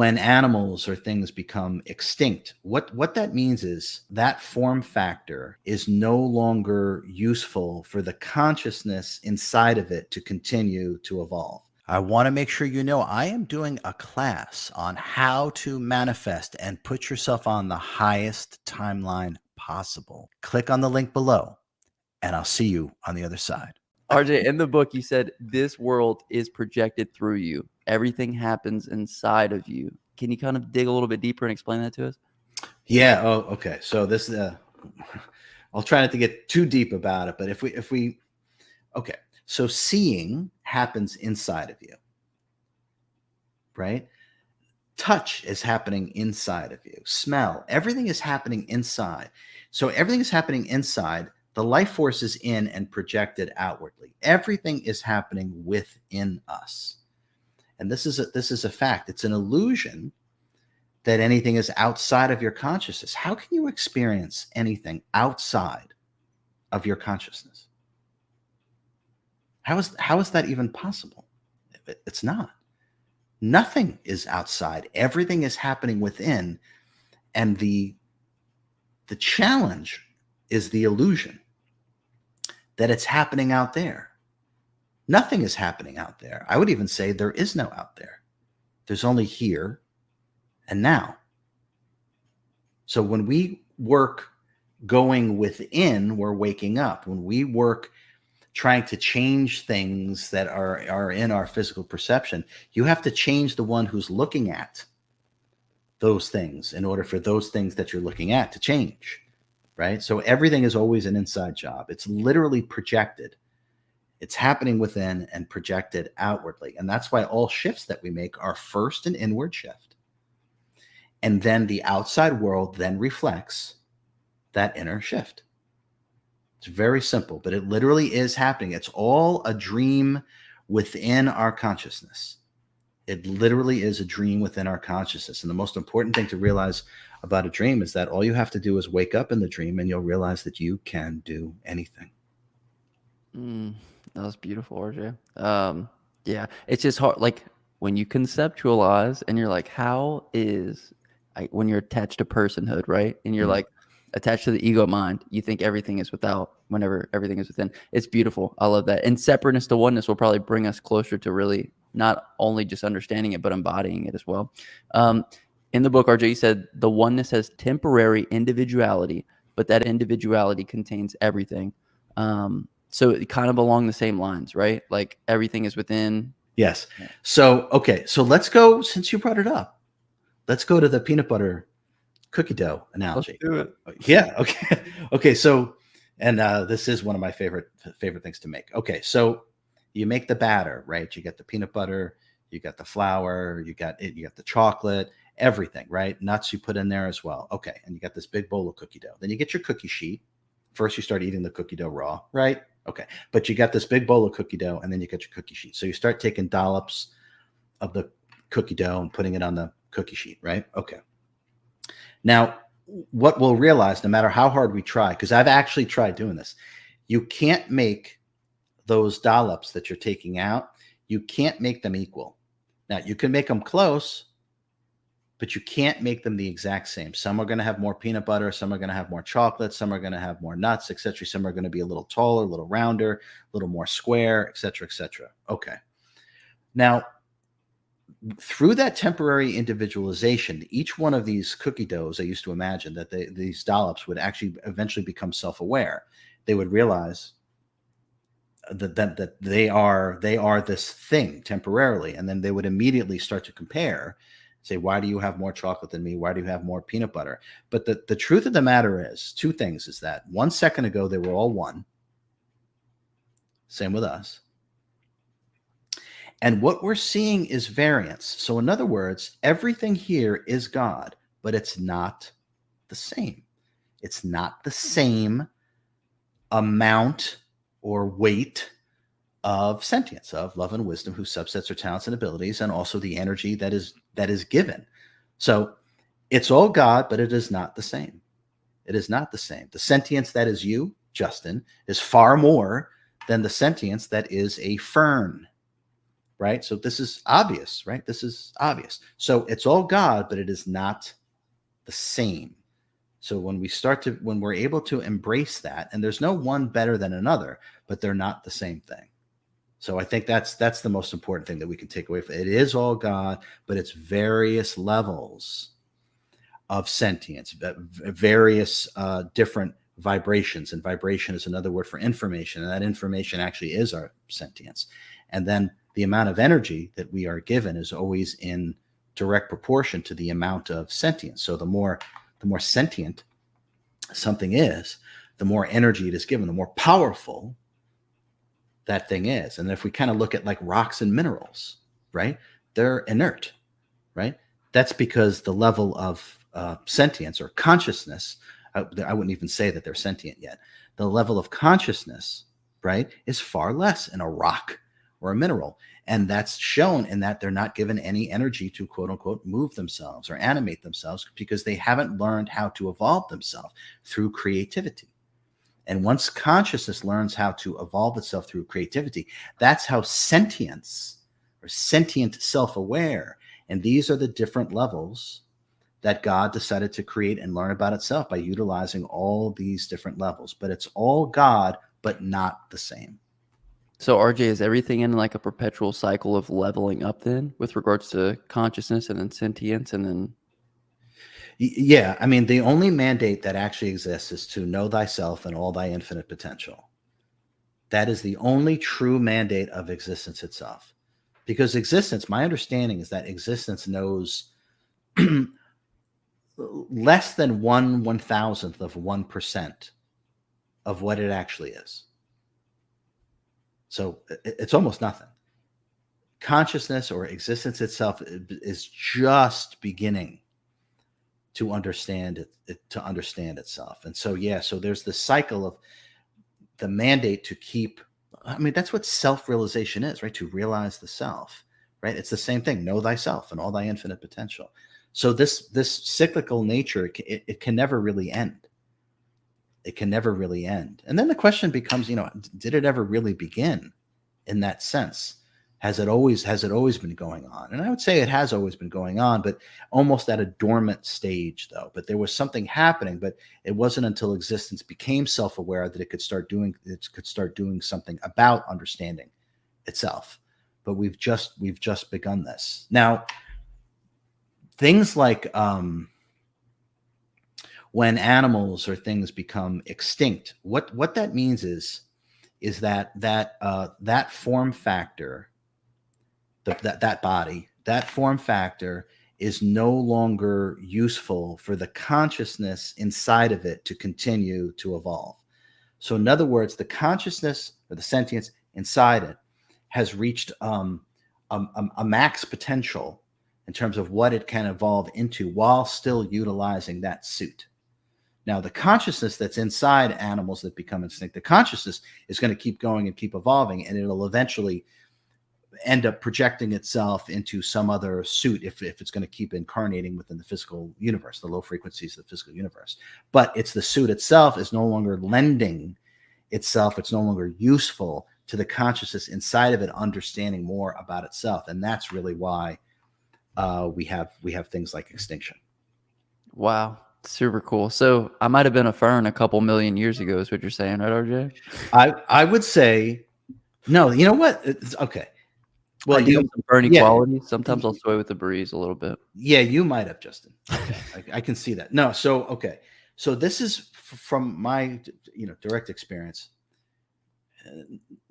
when animals or things become extinct, what that means is that form factor is no longer useful for the consciousness inside of it to continue to evolve. I want to make sure you know I am doing a class on how to manifest and put yourself on the highest timeline possible. Click on the link below, and I'll see you on the other side. RJ, in the book, you said this world is projected through you. Everything happens inside of you. Can you kind of dig a little bit deeper and explain that to us? Yeah. Oh, okay. So this, I'll try not to get too deep about it, but okay. So seeing happens inside of you, right? Touch is happening inside of you. Smell, everything is happening inside. So everything is happening inside. The life force is in and projected outwardly. Everything is happening within us. And this is a fact. It's an illusion that anything is outside of your consciousness. How can you experience anything outside of your consciousness? How is that even possible? It's not. Nothing is outside. Everything is happening within. And the challenge is the illusion that it's happening out there. Nothing is happening out there. I would even say there is no out there. There's only here and now. So when we work going within, we're waking up. When we work trying to change things that are in our physical perception, you have to change the one who's looking at those things in order for those things that you're looking at to change, right? So everything is always an inside job. It's literally projected. It's happening within and projected outwardly. And that's why all shifts that we make are first an inward shift. And then the outside world then reflects that inner shift. It's very simple, but it literally is happening. It's all a dream within our consciousness. It literally is a dream within our consciousness. And the most important thing to realize about a dream is that all you have to do is wake up in the dream and you'll realize that you can do anything. That was beautiful, RJ. Yeah, it's just hard. Like when you conceptualize and you're like, how is, when you're attached to personhood, right? And you're like attached to the ego mind, you think everything is without whenever everything is within. It's beautiful. I love that. And separateness to oneness will probably bring us closer to really not only just understanding it, but embodying it as well. In the book, RJ, you said the oneness has temporary individuality, but that individuality contains everything. So kind of along the same lines, right? Like everything is within. Yes. So, okay. So let's go, since you brought it up, let's go to the peanut butter cookie dough analogy. Let's do it. Yeah. Okay. Okay. So, and this is one of my favorite things to make. Okay. So you make the batter, right? You get the peanut butter, you got the flour, you got the chocolate, everything, right? Nuts you put in there as well. Okay. And you got this big bowl of cookie dough. Then you get your cookie sheet. First, you start eating the cookie dough raw, right? Okay. But you got this big bowl of cookie dough, and then you get your cookie sheet. So you start taking dollops of the cookie dough and putting it on the cookie sheet, right? Okay. Now, what we'll realize, no matter how hard we try, because I've actually tried doing this, you can't make those dollops that you're taking out, you can't make them equal. Now, you can make them close, but you can't make them the exact same. Some are going to have more peanut butter. Some are going to have more chocolate. Some are going to have more nuts, etc. Some are going to be a little taller, a little rounder, a little more square, etc., etc. Okay. Now, through that temporary individualization, each one of these cookie doughs, I used to imagine that these dollops would actually eventually become self-aware. They would realize that they are this thing temporarily, and then they would immediately start to compare. Say, why do you have more chocolate than me? Why do you have more peanut butter? But the truth of the matter is, two things is that 1 second ago, they were all one. Same with us. And what we're seeing is variance. So in other words, everything here is God, but it's not the same. It's not the same amount or weight of sentience, of love and wisdom, whose subsets are talents and abilities, and also the energy that is given. So it's all God, but it is not the same. It is not the same. The sentience that is you, Justin, is far more than the sentience that is a fern. right? So this is obvious, right? This is obvious. So it's all God, but it is not the same. So when we're able to embrace that, and there's no one better than another, but they're not the same thing. So I think that's the most important thing that we can take away from it. It is all God, but it's various levels of sentience, various different vibrations. And vibration is another word for information. And that information actually is our sentience. And then the amount of energy that we are given is always in direct proportion to the amount of sentience. So the more sentient something is, the more energy it is given, the more powerful that thing is. And if we kind of look at like rocks and minerals, right? They're inert, right? That's because the level of sentience or consciousness, I wouldn't even say that they're sentient yet. The level of consciousness, right, is far less in a rock or a mineral. And that's shown in that they're not given any energy to quote unquote move themselves or animate themselves because they haven't learned how to evolve themselves through creativity. And once consciousness learns how to evolve itself through creativity, that's how sentience or sentient self-aware. And these are the different levels that God decided to create and learn about itself by utilizing all these different levels. But it's all God, but not the same. So RJ, is everything in like a perpetual cycle of leveling up then with regards to consciousness and then sentience and then? Yeah, I mean, the only mandate that actually exists is to know thyself and all thy infinite potential. That is the only true mandate of existence itself. Because existence, my understanding is that existence knows less than 1/1000th of 1% of what it actually is. So it's almost nothing. Consciousness or existence itself is just beginning to understand itself. And so, yeah, so there's the cycle of the mandate to keep, I mean, that's what self-realization is, right? To realize the self, right? It's the same thing. Know thyself and all thy infinite potential. So this cyclical nature, it can never really end. It can never really end. And then the question becomes, did it ever really begin in that sense? Has it always been going on? And I would say it has always been going on, but almost at a dormant stage, though. But there was something happening, but it wasn't until existence became self-aware that it could start doing something about understanding itself. But we've just begun this. Now, things like when animals or things become extinct, what that means is that form factor, that body, that form factor is no longer useful for the consciousness inside of it to continue to evolve. So in other words, the consciousness or the sentience inside it has reached a max potential in terms of what it can evolve into while still utilizing that suit. Now, the consciousness that's inside animals that become extinct, the consciousness is going to keep going and keep evolving, and it'll eventually end up projecting itself into some other suit if it's going to keep incarnating within the physical universe, the low frequencies of the physical universe. But it's the suit itself is no longer lending itself. It's no longer useful to the consciousness inside of it understanding more about itself. And that's really why we have things like extinction. Wow. Super cool. So I might have been a fern a couple million years ago is what you're saying, right, RJ? I would say, no, you know what? It's okay. Well, I do have some ferny qualities. Sometimes I'll sway with the breeze a little bit. Yeah, you might have, Justin. Okay. I can see that. No, so okay. So this is from my direct experience.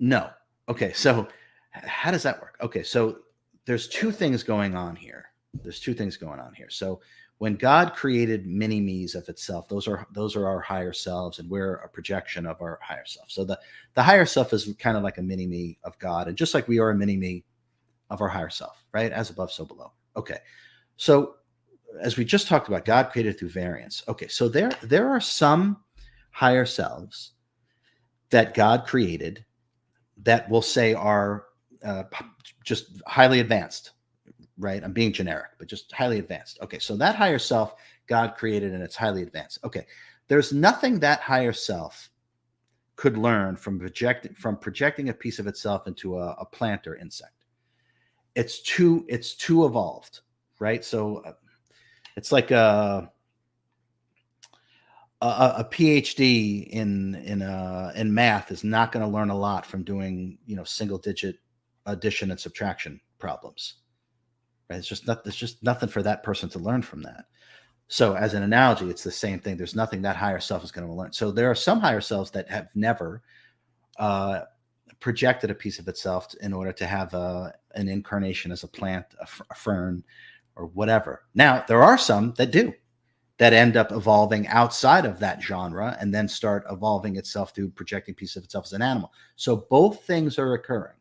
No. Okay, so how does that work? Okay, so there's two things going on here. So when God created mini me's of itself, those are our higher selves, and we're a projection of our higher self. So the higher self is kind of like a mini me of God, and just like we are a mini me of our higher self, right? As above, so below. Okay. So as we just talked about, God created through variance. Okay. So there are some higher selves that God created that we'll say are just highly advanced, right? I'm being generic, but just highly advanced. Okay. So that higher self God created and it's highly advanced. Okay. There's nothing that higher self could learn from projecting a piece of itself into a plant or insect. it's too evolved, right? So it's like a PhD in math is not going to learn a lot from doing single digit addition and subtraction problems, right? There's just nothing for that person to learn from that. So as an analogy, it's the same thing. There's nothing that higher self is going to learn. So there are some higher selves that have never uh, projected a piece of itself in order to have an incarnation as a plant, a fern, or whatever. Now, there are some that do, that end up evolving outside of that genre and then start evolving itself through projecting piece of itself as an animal. So both things are occurring.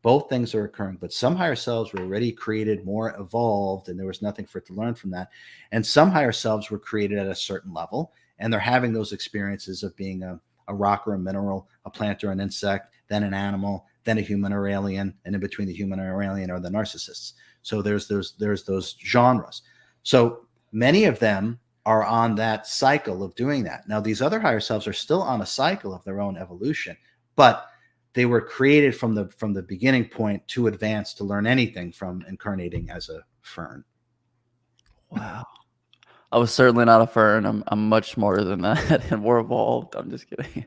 Both things are occurring, but some higher selves were already created more evolved, and there was nothing for it to learn from that. And some higher selves were created at a certain level, and they're having those experiences of being a rock or a mineral, a plant or an insect, then an animal, then a human or alien, and in between the human or alien are the narcissists. So there's those genres. So many of them are on that cycle of doing that. Now, these other higher selves are still on a cycle of their own evolution, but they were created from the beginning point to advance to learn anything from incarnating as a fern. Wow. I was certainly not a fern. I'm much smarter than that and more evolved. I'm just kidding.